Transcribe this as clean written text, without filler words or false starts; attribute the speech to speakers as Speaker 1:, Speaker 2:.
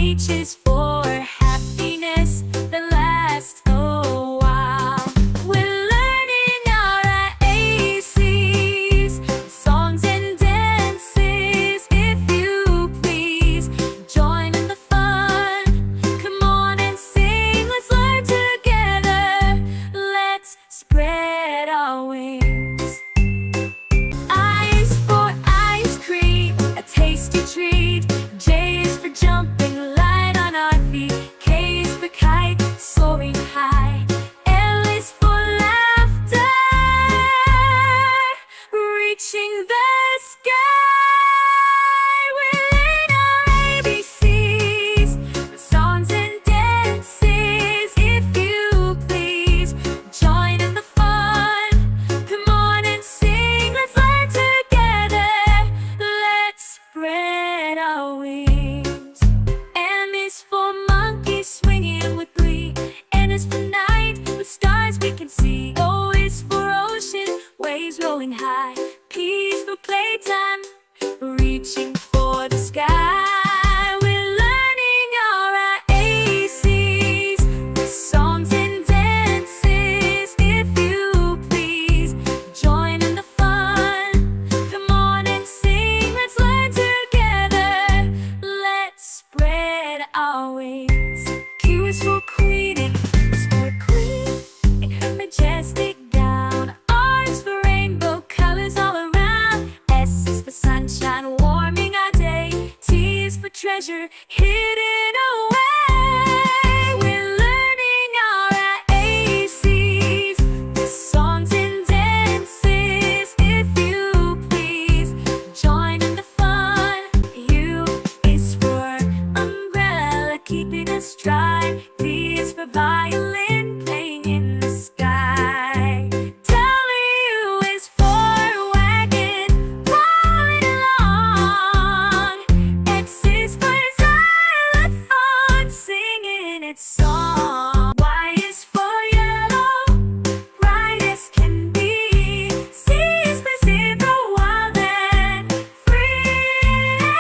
Speaker 1: H is for happiness that lasts a while. We're learning our ABCs, songs and dances. If you please, join in the fun. Come on and sing, let's learn together. Let's spread our wings. I is for ice cream, a tasty treat. J is for jumping light on our feet. K is for kite, soaring high. L is for laughter, reaching the sky. We learn our ABCs, songs and dances. If you please, join in the fun. Come on and sing, let's learn together. Let's spread our wings. M is for monkey swinging with glee. N is for night, with stars we can see. O is for ocean, waves rolling high. P is for playtime, reaching for the sky. We're learning our ABCs, songs and dances. If you please, join in the fun. Come on and sing, let's learn together. Let's spread our wings. Q is for queen, and Q is for queen in her majestic gown. R is for rainbow colors all around. S is for sunshine warming our day. T is for treasure hidden away. We're learning our ABCs, songs and dances. If you please, join in the fun. U is for umbrella, keeping us dry. V is for violin,